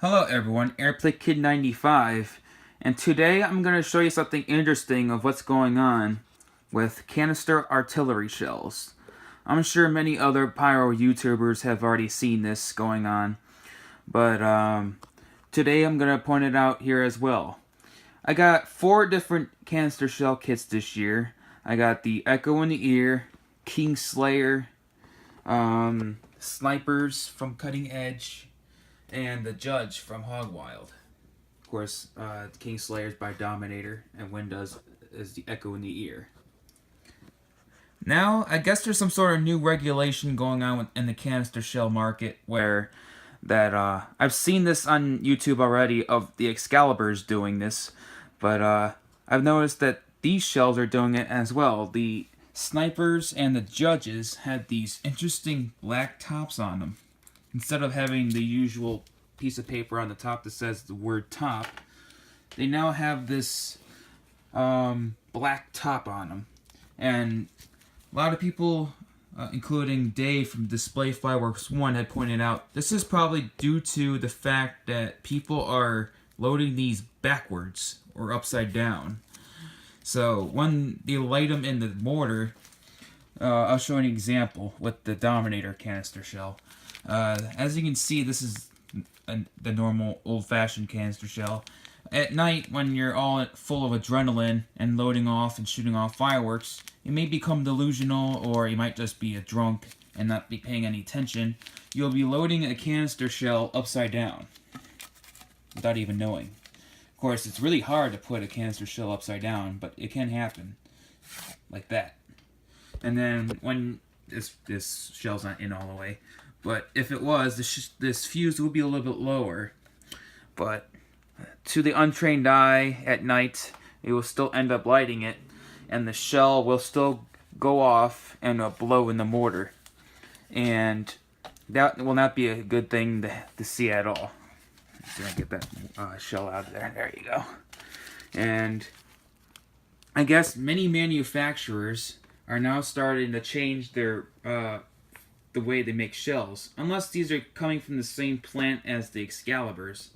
Hello everyone, Airplay Kid 95, and today I'm going to show you something interesting of what's going on with canister artillery shells. I'm sure many other pyro YouTubers have already seen this going on, but today I'm going to point it out here as well. I got 4 different canister shell kits this year. I got the Echo in the Ear, Kingslayer, Snipers from Cutting Edge, and the Judge from Hogwild. Of course, Kingslayer's by Dominator, and Windows is the Echo in the Ear. Now, I guess there's some sort of new regulation going on in the canister shell market where I've seen this on YouTube already of the Excaliburs doing this, but I've noticed that these shells are doing it as well. The Snipers and the Judges had these interesting black tops on them. Instead of having the usual piece of paper on the top that says the word top, they now have this black top on them. And a lot of people, including Dave from Display Fireworks 1, had pointed out this is probably due to the fact that people are loading these backwards or upside down. So when they light them in the mortar, I'll show an example with the Dominator canister shell. As you can see, this is the normal old-fashioned canister shell. At night, when you're all full of adrenaline and loading off and shooting off fireworks, you may become delusional, or you might just be a drunk and not be paying any attention. You'll be loading a canister shell upside down without even knowing. Of course, it's really hard to put a canister shell upside down, but it can happen like that. And then when this shell's not in all the way, but if it was, this fuse would be a little bit lower. But to the untrained eye at night, it will still end up lighting it, and the shell will still go off and blow in the mortar. And that will not be a good thing to see at all. So I get that shell out of there. There you go. And I guess many manufacturers are now starting to change their the way they make shells. Unless these are coming from the same plant as the Excaliburs.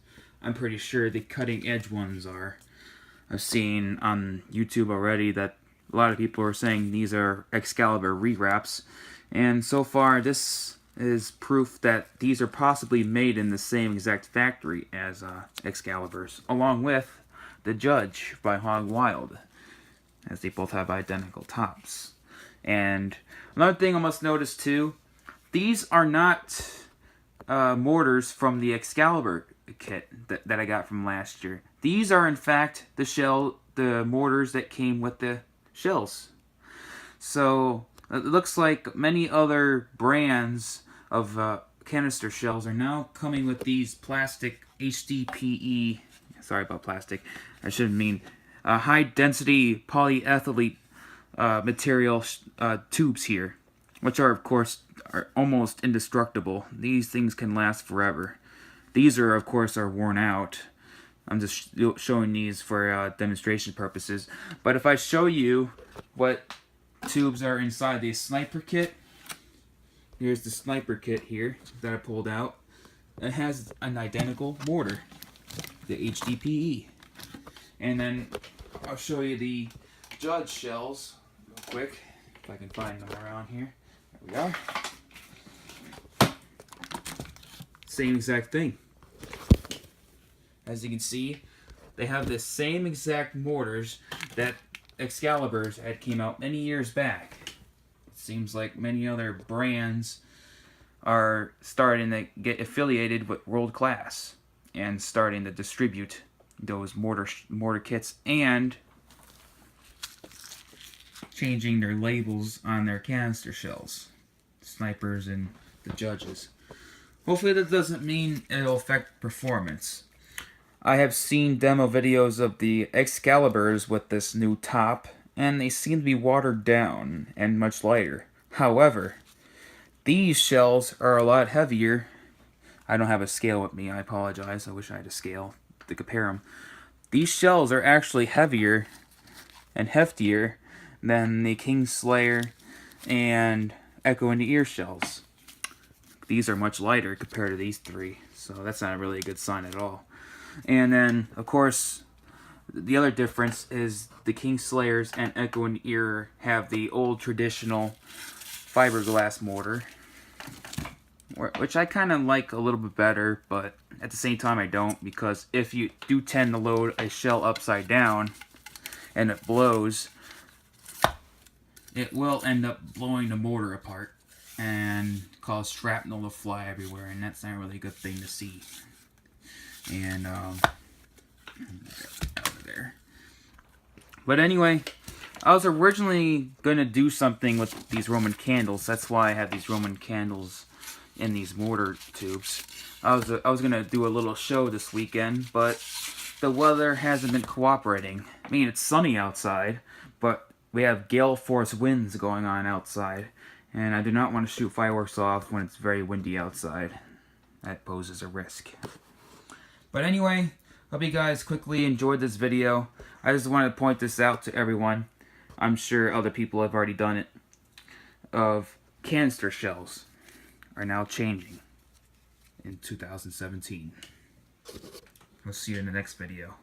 I'm pretty sure the cutting edge ones are. I've seen on YouTube already that a lot of people are saying these are Excalibur rewraps. And so far, this is proof that these are possibly made in the same exact factory as Excaliburs, along with the Judge by Hogwild, as they both have identical tops. And another thing I must notice too, these are not mortars from the Excalibur kit that I got from last year. These are in fact the mortars that came with the shells. So it looks like many other brands of canister shells are now coming with these plastic HDPE. Sorry about plastic. I shouldn't mean high density polyethylene material tubes here, which are of course are almost indestructible. These things can last forever. These are of course worn out. I'm just showing these for demonstration purposes. But if I show you what tubes are inside the sniper kit, here's the sniper kit here that I pulled out. It has an identical mortar, the HDPE. And then I'll show you the Judge shells real quick, if I can find them around here. There we are. Same exact thing. As you can see, they have the same exact mortars that Excaliburs had came out many years back. It seems like many other brands are starting to get affiliated with World Class and starting to distribute those mortar kits and changing their labels on their canister shells, Snipers and the Judges. Hopefully that doesn't mean it'll affect performance. I have seen demo videos of the Excaliburs with this new top, and they seem to be watered down and much lighter. However, these shells are a lot heavier. I don't have a scale with me, I apologize. I wish I had a scale to compare them. These shells are actually heavier and heftier than the Kingslayer and Echo in the Ear shells. these are much lighter compared to these three, so that's not really a good sign at all. And then, of course, the other difference is the Kingslayers and Echo and Ear have the old traditional fiberglass mortar, which I kind of like a little bit better, but at the same time I don't, because if you do tend to load a shell upside down and it blows, it will end up blowing the mortar apart and cause shrapnel to fly everywhere, and that's not really a good thing to see. And there. But anyway, I was originally gonna do something with these Roman candles. That's why I have these Roman candles in these mortar tubes. I was gonna do a little show this weekend, but the weather hasn't been cooperating. I mean, it's sunny outside, but we have gale force winds going on outside, and I do not want to shoot fireworks off when it's very windy outside. That poses a risk. But anyway, hope you guys quickly enjoyed this video. I just wanted to point this out to everyone. I'm sure other people have already done it. Of canister shells are now changing in 2017. We'll see you in the next video.